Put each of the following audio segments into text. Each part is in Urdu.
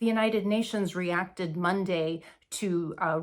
The United Nations reacted Monday to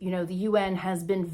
the UN has been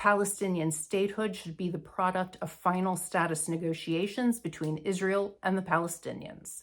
Palestinian statehood should be the product of final status negotiations between Israel and the Palestinians.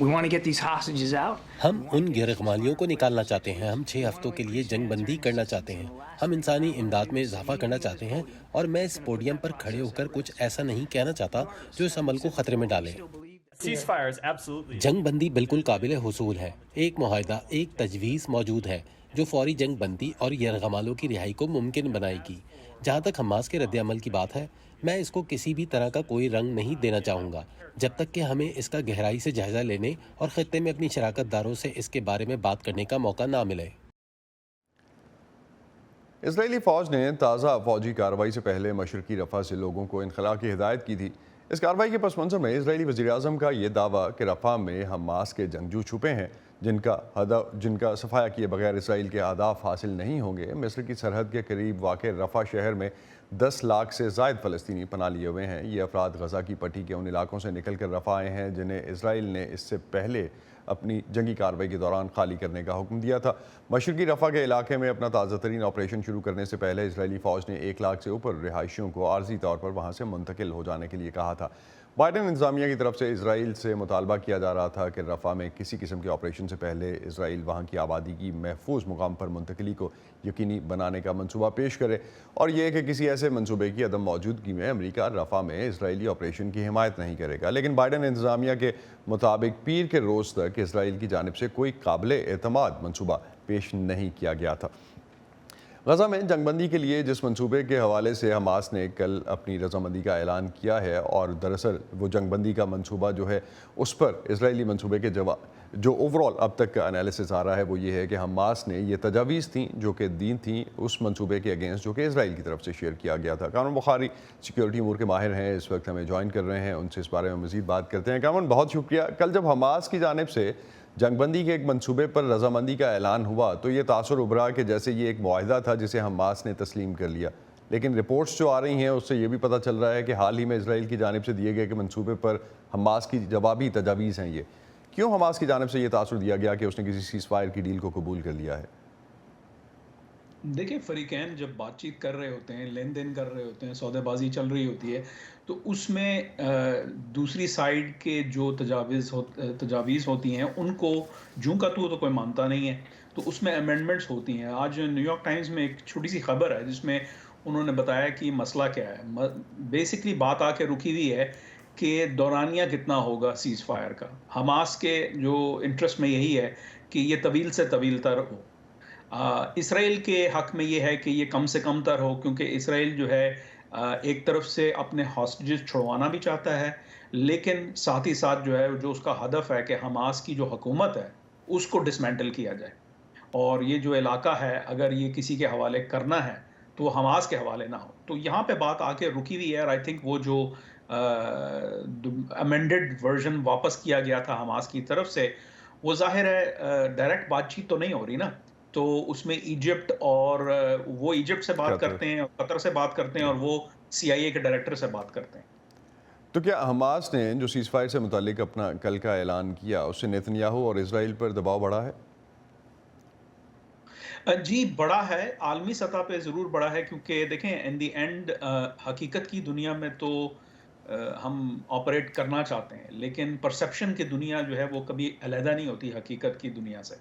We want to get these hostages out. ہم ان غیرقمالیوں کو نکالنا چاہتے ہیں. ہم 6 ہفتوں کے لیے جنگ بندی کرنا چاہتے ہیں. ہم انسانی امداد میں اضافہ کرنا چاہتے ہیں اور میں اس پوڈیم پر کھڑے ہو کر کچھ ایسا نہیں کہنا چاہتا جو اس عمل کو خطرے میں ڈالے. جنگ بندی بالکل قابل حصول ہے. ایک معاہدہ، ایک تجویز موجود ہے جو فوری جنگ بندی اور یرغمالوں کی رہائی کو ممکن بنائے گی. جہاں تک حماس کے رد عمل کی بات ہے، میں اس کو کسی بھی طرح کا کوئی رنگ نہیں دینا چاہوں گا جب تک کہ ہمیں اس کا گہرائی سے جائزہ لینے اور خطے میں اپنی شراکت داروں سے اس کے بارے میں بات کرنے کا موقع نہ ملے. اسرائیلی فوج نے تازہ فوجی کارروائی سے پہلے مشرقی رفح سے لوگوں کو انخلاء کی ہدایت کی تھی. اس کارروائی کے پس منظر میں اسرائیلی وزیراعظم کا یہ دعویٰ کہ رفح میں حماس کے جنگجو چھپے ہیں جن کا صفایا کیے بغیر اسرائیل کے اہداف حاصل نہیں ہوں گے. مصر کی سرحد کے قریب واقع رفح شہر میں 10 لاکھ سے زائد فلسطینی پناہ لیے ہوئے ہیں. یہ افراد غزہ کی پٹی کے ان علاقوں سے نکل کر رفح آئے ہیں جنہیں اسرائیل نے اس سے پہلے اپنی جنگی کارروائی کے دوران خالی کرنے کا حکم دیا تھا. مشرقی رفح کے علاقے میں اپنا تازہ ترین آپریشن شروع کرنے سے پہلے اسرائیلی فوج نے 1 لاکھ سے اوپر رہائشیوں کو عارضی طور پر وہاں سے منتقل ہو جانے کے لیے کہا تھا. بائیڈن انتظامیہ کی طرف سے اسرائیل سے مطالبہ کیا جا رہا تھا کہ رفح میں کسی قسم کے آپریشن سے پہلے اسرائیل وہاں کی آبادی کی محفوظ مقام پر منتقلی کو یقینی بنانے کا منصوبہ پیش کرے، اور یہ کہ کسی ایسے منصوبے کی عدم موجودگی میں امریکہ رفح میں اسرائیلی آپریشن کی حمایت نہیں کرے گا. لیکن بائیڈن انتظامیہ کے مطابق پیر کے روز تک اسرائیل کی جانب سے کوئی قابل اعتماد منصوبہ پیش نہیں کیا گیا تھا. غزہ میں جنگ بندی کے لیے جس منصوبے کے حوالے سے حماس نے کل اپنی رضامندی کا اعلان کیا ہے، اور دراصل وہ جنگ بندی کا منصوبہ جو ہے اس پر اسرائیلی منصوبے کے جو اوورال اب تک کا انالیسس آ رہا ہے وہ یہ ہے کہ حماس نے یہ تجاویز تھیں جو کہ دین تھیں اس منصوبے کے اگینسٹ جو کہ اسرائیل کی طرف سے شیئر کیا گیا تھا. کامران بخاری سیکیورٹی امور کے ماہر ہیں، اس وقت ہمیں جوائن کر رہے ہیں، ان سے اس بارے میں مزید بات کرتے ہیں. کامران بہت شکریہ. کل جب حماس کی جانب سے جنگ بندی کے ایک منصوبے پر رضامندی کا اعلان ہوا تو یہ تاثر ابھرا کہ جیسے یہ ایک معاہدہ تھا جسے حماس نے تسلیم کر لیا، لیکن رپورٹس جو آ رہی ہیں اس سے یہ بھی پتہ چل رہا ہے کہ حال ہی میں اسرائیل کی جانب سے دیے گئے کہ منصوبے پر حماس کی جوابی تجاویز ہیں. یہ کیوں حماس کی جانب سے یہ تاثر دیا گیا کہ اس نے کسی سیز فائر کی ڈیل کو قبول کر لیا ہے؟ دیکھیں، فریقین جب بات چیت کر رہے ہوتے ہیں، لین دین کر رہے ہوتے ہیں، سودے بازی چل رہی ہوتی ہے، تو اس میں دوسری سائیڈ کے جو تجاویز ہوتی ہیں ان کو جوں کا تو کوئی مانتا نہیں ہے، تو اس میں امینڈمنٹس ہوتی ہیں. آج نیو یارک ٹائمز میں ایک چھوٹی سی خبر ہے جس میں انہوں نے بتایا کہ مسئلہ کیا ہے. بیسکلی بات آ کے رکی ہوئی ہے کہ دورانیہ کتنا ہوگا سیز فائر کا. حماس کے جو انٹرسٹ میں یہی ہے کہ یہ طویل سے طویل تر ہو. اسرائیل کے حق میں یہ ہے کہ یہ کم سے کم تر ہو، کیونکہ اسرائیل جو ہے ایک طرف سے اپنے ہاسٹیجز چھڑوانا بھی چاہتا ہے، لیکن ساتھ ہی ساتھ جو ہے جو اس کا ہدف ہے کہ حماس کی جو حکومت ہے اس کو ڈسمینٹل کیا جائے، اور یہ جو علاقہ ہے اگر یہ کسی کے حوالے کرنا ہے تو وہ حماس کے حوالے نہ ہو. تو یہاں پہ بات آ کے رکی ہوئی ہے، اور آئی تھنک وہ جو امینڈڈ ورژن واپس کیا گیا تھا حماس کی طرف سے، وہ ظاہر ہے ڈائریکٹ بات چیت تو نہیں ہو رہی نا، تو اس میں ایجپٹ اور وہ ایجپٹ سے بات کرتے ہیں، قطر سے بات کرتے ہیں، اور وہ CIA کے ڈائریکٹر سے بات کرتے ہیں. تو کیا حماس نے جو سیز فائر سے متعلق اپنا کل کا اعلان کیا اس سے نیتنیاہو اور اسرائیل پر دباؤ بڑھا ہے؟ جی بڑا ہے، عالمی سطح پہ ضرور بڑا ہے، کیونکہ دیکھیں ان دی اینڈ حقیقت کی دنیا میں تو ہم آپریٹ کرنا چاہتے ہیں، لیکن پرسیپشن کی دنیا جو ہے وہ کبھی علیحدہ نہیں ہوتی حقیقت کی دنیا سے.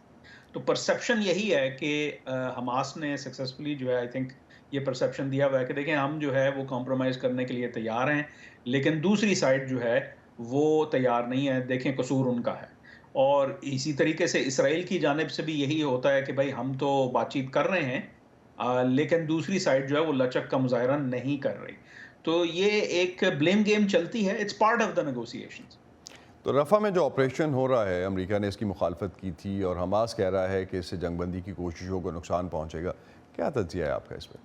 تو پرسیپشن یہی ہے کہ حماس نے سکسیسفلی جو ہے آئی تھنک یہ پرسیپشن دیا ہوا ہے کہ دیکھیں ہم جو ہے وہ کمپرومائز کرنے کے لیے تیار ہیں، لیکن دوسری سائڈ جو ہے وہ تیار نہیں ہے. دیکھیں قصور ان کا ہے. اور اسی طریقے سے اسرائیل کی جانب سے بھی یہی ہوتا ہے کہ بھائی ہم تو بات چیت کر رہے ہیں لیکن دوسری سائڈ جو ہے وہ لچک کا مظاہرہ نہیں کر رہی. تو یہ ایک بلیم گیم چلتی ہے، it's part of the negotiations. تو رفح میں جو آپریشن ہو رہا ہے امریکہ نے اس کی مخالفت کی تھی اور حماس کہہ رہا ہے کہ اس سے جنگ بندی کی کوششوں کو نقصان پہنچے گا. کیا تجزیہ ہے آپ کا اس پہ؟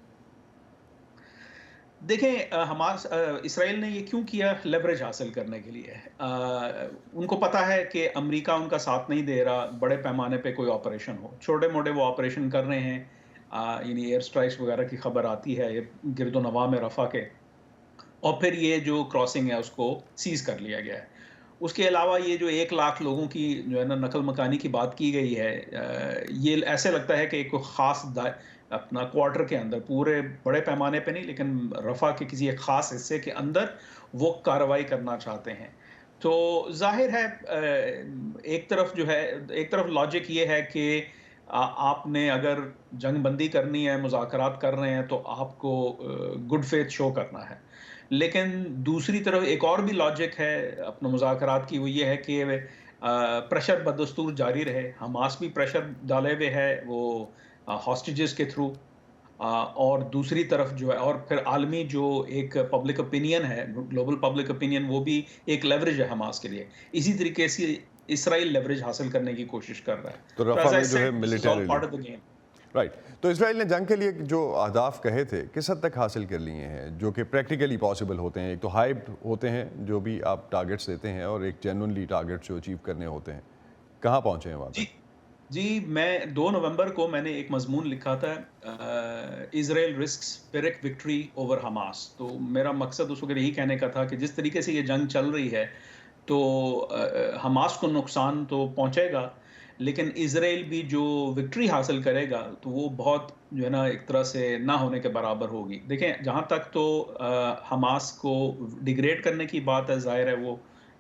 دیکھیں حماس اسرائیل نے یہ کیوں کیا؟ لیوریج حاصل کرنے کے لیے. ان کو پتا ہے کہ امریکہ ان کا ساتھ نہیں دے رہا بڑے پیمانے پہ کوئی آپریشن ہو. چھوٹے موٹے وہ آپریشن کر رہے ہیں، یعنی ایئر سٹرائکس وغیرہ کی خبر آتی ہے گرد و نواح میں رفح کے، اور پھر یہ جو کراسنگ ہے اس کو سیز کر لیا گیا ہے. اس کے علاوہ یہ جو 1 لاکھ لوگوں کی جو ہے نا نقل مکانی کی بات کی گئی ہے، یہ ایسے لگتا ہے کہ ایک خاص اپنا کوارٹر کے اندر، پورے بڑے پیمانے پہ نہیں لیکن رفح کے کسی ایک خاص حصے کے اندر وہ کارروائی کرنا چاہتے ہیں. تو ظاہر ہے ایک طرف جو ہے، ایک طرف لاجک یہ ہے کہ آپ نے اگر جنگ بندی کرنی ہے، مذاکرات کر رہے ہیں تو آپ کو گڈ فیتھ شو کرنا ہے، لیکن دوسری طرف ایک اور بھی لاجک ہے اپنے مذاکرات کی، وہ یہ ہے کہ پریشر بدستور جاری رہے. حماس بھی پریشر ڈالے ہوئے ہے وہ ہاسٹیجز کے تھرو، اور دوسری طرف جو ہے، اور پھر عالمی جو ایک پبلک اوپینین ہے، گلوبل پبلک اوپینین، وہ بھی ایک لیوریج ہے حماس کے لیے. اسی طریقے سے اسرائیل لیوریج حاصل کرنے کی کوشش کر رہا ہے. تو تو رفح ایز آئی میں جو ہے said this is all militarily part of the game. Right. تو اسرائیل نے جنگ کے لیے جو اہداف کہے تھے کس حد تک حاصل کر لیے ہیں جو کہ پریکٹیکلی پاسبل ہوتے ہیں؟ ایک تو ہائپڈ ہوتے ہیں جو بھی آپ ٹارگٹس دیتے ہیں، اور ایک جینوئنلی ٹارگٹس جو اچیو کرنے ہوتے ہیں. کہاں پہنچے ہیں وہاں تک؟ جی میں 2 نومبر کو میں نے ایک مضمون لکھا تھا، اسرائیل رسکس پیرک وکٹری اوور حماس. تو میرا مقصد اس وقت یہی کہنے کا تھا کہ جس طریقے سے یہ جنگ چل رہی ہے تو حماس کو نقصان تو پہنچے گا، لیکن اسرائیل بھی جو وکٹری حاصل کرے گا تو وہ بہت جو ہے نا ایک طرح سے نہ ہونے کے برابر ہوگی. دیکھیں جہاں تک تو حماس کو ڈیگریڈ کرنے کی بات ہے، ظاہر ہے وہ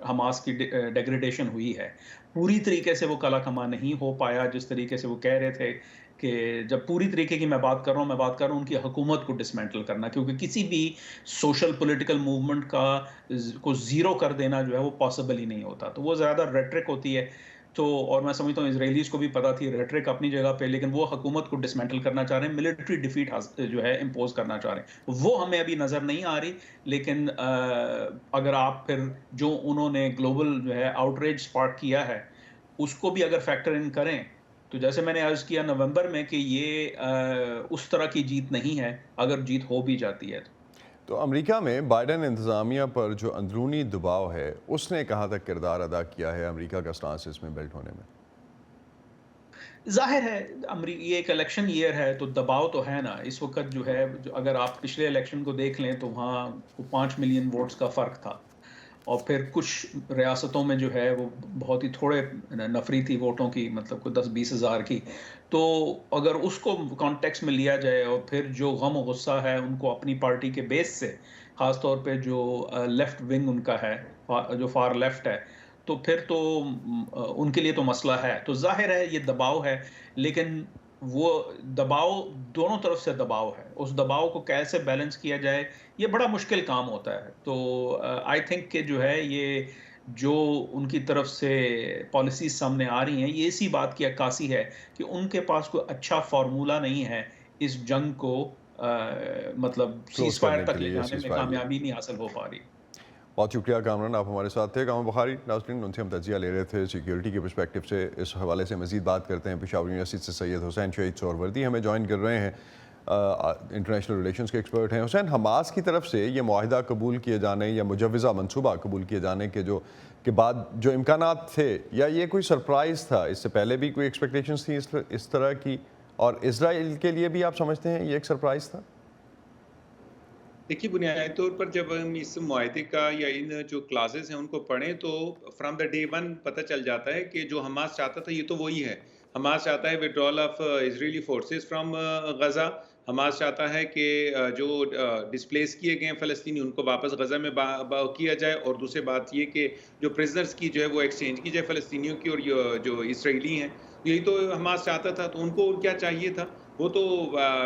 حماس کی ڈیگریڈیشن ہوئی ہے. پوری طریقے سے وہ کلا کما نہیں ہو پایا جس طریقے سے وہ کہہ رہے تھے. کہ جب پوری طریقے کی میں بات کر رہا ہوں ان کی حکومت کو ڈسمینٹل کرنا، کیونکہ کسی بھی سوشل پولیٹیکل موومنٹ کو زیرو کر دینا جو ہے وہ پاسبل ہی نہیں ہوتا. تو وہ زیادہ ریٹرک ہوتی ہے. تو اور میں سمجھتا ہوں اسرائیلیز کو بھی پتا تھی ریٹرک اپنی جگہ پہ، لیکن وہ حکومت کو ڈسمینٹل کرنا چاہ رہے ہیں، ملٹری ڈیفیٹ جو ہے امپوز کرنا چاہ رہے ہیں. وہ ہمیں ابھی نظر نہیں آ رہی، لیکن اگر آپ پھر جو انہوں نے گلوبل جو ہے آؤٹریج سپارٹ کیا ہے اس کو بھی اگر فیکٹر ان کریں تو جیسے میں نے عرض کیا نومبر میں کہ یہ اس طرح کی جیت نہیں ہے اگر جیت ہو بھی جاتی ہے. تو امریکہ میں بائیڈن انتظامیہ پر جو اندرونی دباؤ ہے اس نے کہاں تک کردار ادا کیا ہے امریکہ کا سٹانس اس میں بیلٹ ہونے میں؟ ظاہر ہے یہ ایک الیکشن ایئر ہے تو دباؤ تو ہے نا. اس وقت جو ہے اگر آپ پچھلے الیکشن کو دیکھ لیں تو وہاں 5 ملین ووٹس کا فرق تھا، اور پھر کچھ ریاستوں میں جو ہے وہ بہت ہی تھوڑے نفری تھی ووٹوں کی، مطلب کوئی 10-20 ہزار کی. تو اگر اس کو کانٹیکس میں لیا جائے اور پھر جو غم و غصہ ہے ان کو اپنی پارٹی کے بیس سے، خاص طور پہ جو لیفٹ ونگ ان کا ہے، جو فار لیفٹ ہے، تو پھر تو ان کے لیے تو مسئلہ ہے. تو ظاہر ہے یہ دباؤ ہے، لیکن وہ دباؤ دونوں طرف سے دباؤ ہے. اس دباؤ کو کیسے بیلنس کیا جائے یہ بڑا مشکل کام ہوتا ہے. تو آئی تھنک کہ جو ہے یہ جو ان کی طرف سے پالیسیز سامنے آ رہی ہیں یہ اسی بات کی عکاسی ہے کہ ان کے پاس کوئی اچھا فارمولہ نہیں ہے اس جنگ کو مطلب سیز فائر تک لے جانے میں کامیابی نہیں حاصل ہو پا رہی. بہت شکریہ کامران، آپ ہمارے ساتھ تھے. کامران بخاری ناظرین، ان سے ہم تجزیہ لے رہے تھے سیکیورٹی کے پرسپیکٹو سے. اس حوالے سے مزید بات کرتے ہیں. پشاور یونیورسٹی سے سید حسین شہید سہروردی ہمیں جوائن کر رہے ہیں، انٹرنیشنل ریلیشنز کے ایکسپرٹ ہیں. حسین، حماس کی طرف سے یہ معاہدہ قبول کیے جانے یا مجوزہ منصوبہ قبول کیے جانے کے بعد جو امکانات تھے، یا یہ کوئی سرپرائز تھا؟ اس سے پہلے بھی کوئی ایکسپیکٹیشنز تھی اس طرح کی، اور اسرائیل کے لیے بھی آپ سمجھتے ہیں یہ ایک سرپرائز تھا؟ دیکھیے بنیادی طور پر جب ہم اس معاہدے کا یا ان جو کلازز ہیں ان کو پڑھیں تو فرام دا ڈے ون پتہ چل جاتا ہے کہ جو حماس چاہتا تھا یہ تو وہی ہے. حماس چاہتا ہے withdrawal of Israeli forces from Gaza. Hamas چاہتا ہے کہ جو ڈسپلیس کیے گئے ہیں فلسطینی ان کو واپس غزہ میں کیا جائے، اور دوسری بات یہ کہ جو پریزنرز کی جو ہے وہ ایکسچینج کی جائے فلسطینیوں کی اور جو اسرائیلی ہیں. یہی تو حماس چاہتا تھا. تو ان کو کیا چاہیے تھا؟ وہ تو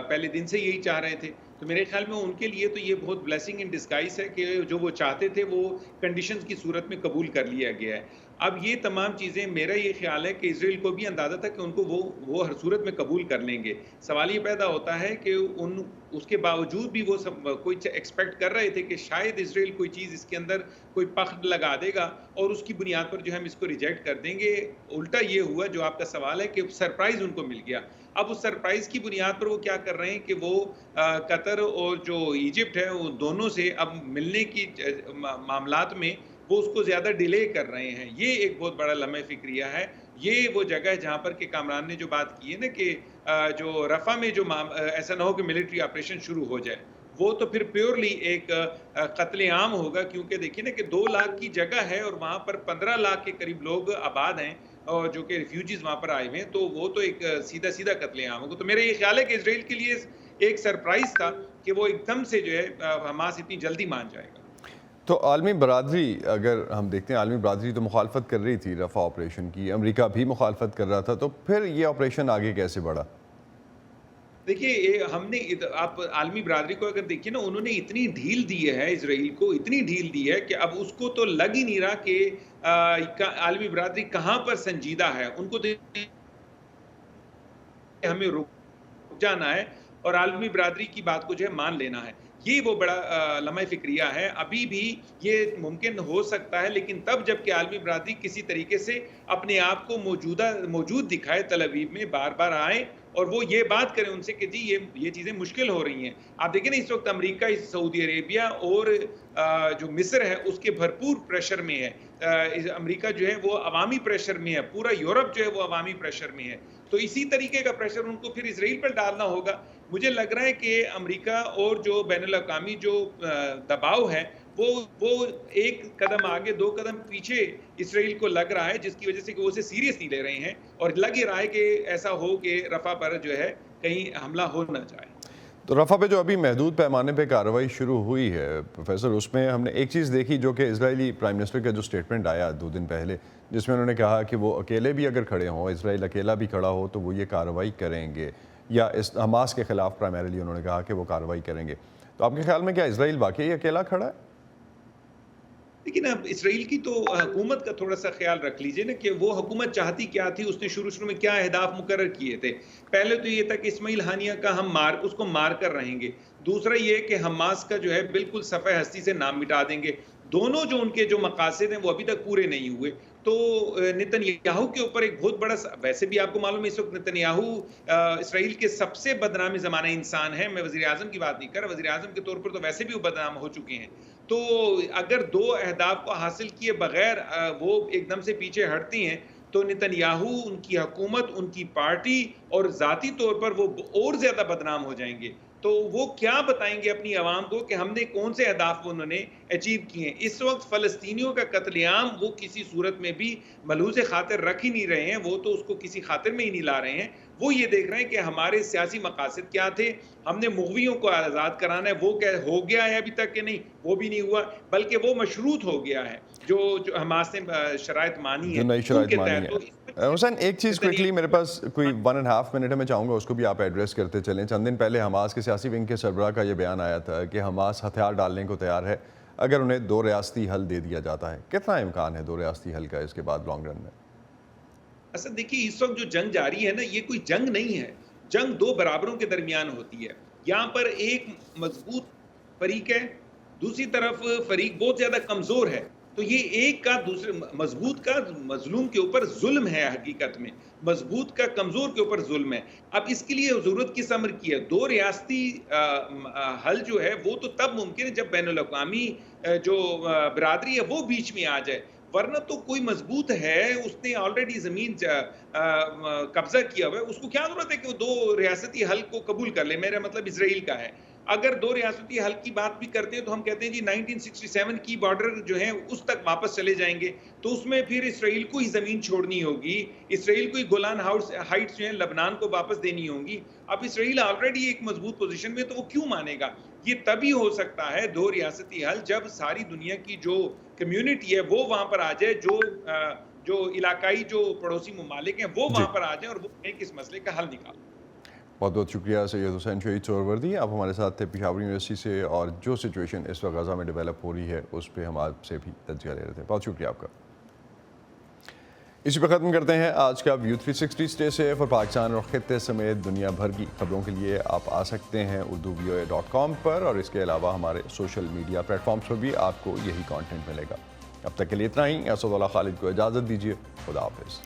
پہلے دن سے یہی چاہ رہے تھے. تو میرے خیال میں ان کے لیے تو یہ بہت بلیسنگ ان ڈسگائز ہے کہ جو وہ چاہتے تھے وہ کنڈیشنز کی صورت میں قبول کر لیا گیا ہے. اب یہ تمام چیزیں میرا یہ خیال ہے کہ اسرائیل کو بھی اندازہ تھا کہ ان کو وہ ہر صورت میں قبول کر لیں گے. سوال یہ پیدا ہوتا ہے کہ اس کے باوجود بھی وہ سب کوئی ایکسپیکٹ کر رہے تھے کہ شاید اسرائیل کوئی چیز اس کے اندر کوئی پخت لگا دے گا اور اس کی بنیاد پر جو ہم اس کو ریجیکٹ کر دیں گے. الٹا یہ ہوا جو آپ کا سوال ہے کہ سرپرائز ان کو مل گیا. اب اس سرپرائز کی بنیاد پر وہ کیا کر رہے ہیں کہ وہ قطر اور جو ایجپٹ ہے وہ دونوں سے اب ملنے کی معاملات میں وہ اس کو زیادہ ڈیلے کر رہے ہیں. یہ ایک بہت بڑا لمحہ فکریہ ہے. یہ وہ جگہ ہے جہاں پر کہ کامران نے جو بات کی ہے نا کہ جو رفح میں جو ایسا نہ ہو کہ ملٹری آپریشن شروع ہو جائے، وہ تو پھر پیورلی ایک قتل عام ہوگا. کیونکہ دیکھیں نا کہ 2 لاکھ کی جگہ ہے اور وہاں پر 15 لاکھ کے قریب لوگ آباد ہیں اور جو کہ ریفیوجیز وہاں پر آئے ہوئے ہیں. تو وہ تو ایک سیدھا قتل عام ہوگا. تو میرا یہ خیال ہے کہ اسرائیل کے لیے ایک سرپرائز تھا کہ وہ ایک دم سے جو ہے حماس اتنی جلدی مان جائے گا. تو عالمی برادری، اگر ہم دیکھتے ہیں عالمی برادری تو مخالفت کر رہی تھی رفح آپریشن کی، امریکہ بھی مخالفت کر رہا تھا، تو پھر یہ آپریشن آگے کیسے بڑھا؟ دیکھیے ہم نے آپ عالمی برادری کو اگر دیکھیے نا، انہوں نے اتنی ڈھیل دی ہے اسرائیل کو، اتنی ڈھیل دی ہے کہ اب اس کو تو لگ ہی نہیں رہا کہ عالمی برادری کہاں پر سنجیدہ ہے. ان کو ہمیں رک جانا ہے اور عالمی برادری کی بات کو جو ہے مان لینا ہے. یہ وہ بڑا لمحہ فکریہ ہے. ابھی بھی یہ ممکن ہو سکتا ہے، لیکن تب جب کہ عالمی برادری کسی طریقے سے اپنے آپ کو موجود دکھائے، تل ابیب میں بار بار آئیں اور وہ یہ بات کریں ان سے کہ جی یہ چیزیں مشکل ہو رہی ہیں. آپ دیکھیں نا اس وقت امریکہ، سعودی عربیہ اور جو مصر ہے اس کے بھرپور پریشر میں ہے. امریکہ جو ہے وہ عوامی پریشر میں ہے، پورا یورپ جو ہے وہ عوامی پریشر میں ہے. تو اسی طریقے کا پریشر ان کو پھر اسرائیل پر ڈالنا ہوگا. مجھے لگ رہا ہے کہ امریکہ اور جو بین الاقوامی جو دباؤ ہے وہ ایک قدم آگے 2 قدم پیچھے اسرائیل کو لگ رہا ہے، جس کی وجہ سے کہ وہ اسے سیریس نہیں لے رہے ہیں اور لگ ہی رہا ہے کہ ایسا ہو کہ رفح پر جو ہے کہیں حملہ ہو نہ جائے. تو رفح پہ جو ابھی محدود پیمانے پہ کارروائی شروع ہوئی ہے پروفیسر، اس میں ہم نے ایک چیز دیکھی جو کہ اسرائیلی پرائم منسٹر کا جو سٹیٹمنٹ آیا 2 دن پہلے، جس میں انہوں نے کہا کہ وہ اکیلے بھی اگر کھڑے ہوں، اسرائیل اکیلا بھی کھڑا ہو تو وہ یہ کارروائی کریں گے، یا اس حماس کے خلاف پرائمریلی انہوں نے کہا کہ وہ کارروائی کریں گے. تو آپ کے خیال میں کیا اسرائیل واقعی اکیلا کھڑا ہے؟ لیکن اب اسرائیل کی تو حکومت کا تھوڑا سا خیال رکھ لیجئے نا کہ وہ حکومت چاہتی کیا تھی. اس نے شروع میں کیا اہداف مقرر کیے تھے. پہلے تو یہ تھا کہ اسماعیل ہانیہ کا ہم اس کو مار کر رہیں گے. دوسرا یہ کہ حماس کا جو ہے بالکل صفحہ ہستی سے نام مٹا دیں گے. دونوں جو ان کے جو مقاصد ہیں وہ ابھی تک پورے نہیں ہوئے. تو نتن یاہو کے اوپر ایک بہت بڑا، ویسے بھی آپ کو معلوم ہے اس وقت نتن یاہو اسرائیل کے سب سے بدنام زمانہ انسان ہے. میں وزیر اعظم کی بات نہیں کر رہا، وزیر اعظم کے طور پر تو ویسے بھی وہ بدنام ہو چکے ہیں. تو اگر 2 اہداف کو حاصل کیے بغیر وہ ایک دم سے پیچھے ہٹتی ہیں تو نتن یاہو، ان کی حکومت، ان کی پارٹی اور ذاتی طور پر وہ اور زیادہ بدنام ہو جائیں گے. تو وہ کیا بتائیں گے اپنی عوام کو کہ ہم نے کون سے اہداف انہوں نے اچیو کیے ہیں. اس وقت فلسطینیوں کا قتل عام وہ کسی صورت میں بھی ملحوظ خاطر رکھ ہی نہیں رہے ہیں. وہ تو اس کو کسی خاطر میں ہی نہیں لا رہے ہیں. وہ یہ دیکھ رہے ہیں کہ ہمارے سیاسی مقاصد کیا تھے. ہم نے مغویوں کو آزاد کرانا ہے. وہ کیا ہو گیا ہے ابھی تک کہ نہیں؟ وہ بھی نہیں ہوا، بلکہ وہ مشروط ہو گیا ہے. جو حماس نے شرائط مانی ہے، نئی شرائط مانی ہے. حسین ایک چیز کوئکلی، میرے پاس کوئی 1.5 منٹ ہے، میں چاہوں گا اس کو بھی آپ ایڈریس کرتے چلیں. چند دن پہلے حماس کے سیاسی ونگ کے سربراہ کا یہ بیان آیا تھا کہ حماس ہتھیار ڈالنے کو تیار ہے اگر انہیں 2 ریاستی حل دے دیا جاتا ہے. کتنا امکان ہے 2 ریاستی حل کا اس کے بعد لانگ رن میں؟ اصل دیکھیے اس وقت جو جنگ جاری ہے نا، یہ کوئی جنگ نہیں ہے. جنگ 2 برابروں کے درمیان ہوتی ہے. یہاں پر ایک مضبوط فریق ہے، دوسری طرف فریق بہت زیادہ کمزور ہے. تو یہ ایک کا دوسرے مضبوط کا مظلوم کے اوپر ظلم ہے. حقیقت میں مضبوط کا کمزور کے اوپر ظلم ہے. اب اس کے لیے ضرورت کس امر کی ہے؟ 2 ریاستی حل جو ہے وہ تو تب ممکن ہے جب بین الاقوامی جو برادری ہے وہ بیچ میں آ جائے. ورنہ تو کوئی مضبوط ہے، اس نے آلریڈی زمین قبضہ کیا ہوا ہے، اس کو کیا ضرورت ہے کہ وہ 2 ریاستی حل کو قبول کر لے؟ میرا مطلب اسرائیل کا ہے. اگر 2 ریاستی حل کی بات بھی کرتے ہیں تو ہم کہتے ہیں جی 1967 کی بارڈر جو ہے اس تک واپس چلے جائیں گے. تو اس میں پھر اسرائیل کو ہی زمین چھوڑنی ہوگی، اسرائیل کو ہی گولان ہائٹس جو ہیں لبنان کو واپس دینی ہوں گی. اب اسرائیل آلریڈی ایک مضبوط پوزیشن میں، تو وہ کیوں مانے گا؟ یہ تبھی ہو سکتا ہے 2 ریاستی حل جب ساری دنیا کی جو کمیونٹی ہے وہ وہاں پر آ جائے، جو علاقائی جو پڑوسی ممالک ہیں وہ وہاں پر آ جائیں اور وہ ایک اس مسئلے کا حل نکالیں. بہت بہت شکریہ سید حسین شہید سہروردی. آپ ہمارے ساتھ تھے پشاور یونیورسٹی سے، اور جو سچویشن اس وقت غزہ میں ڈیولپ ہو رہی ہے اس پہ ہم آپ سے بھی تجزیہ لے رہے تھے. بہت شکریہ آپ کا. اسی پہ ختم کرتے ہیں آج کا ویو 360. اسٹے سیف، اور پاکستان اور خطے سمیت دنیا بھر کی خبروں کے لیے آپ آ سکتے ہیں urduvoa.com پر، اور اس کے علاوہ ہمارے سوشل میڈیا پلیٹ فارمز پر بھی آپ کو یہی کانٹینٹ ملے گا. اب تک کے لیے اتنا ہی. اسد اللہ خالد کو اجازت دیجیے. خدا حافظ.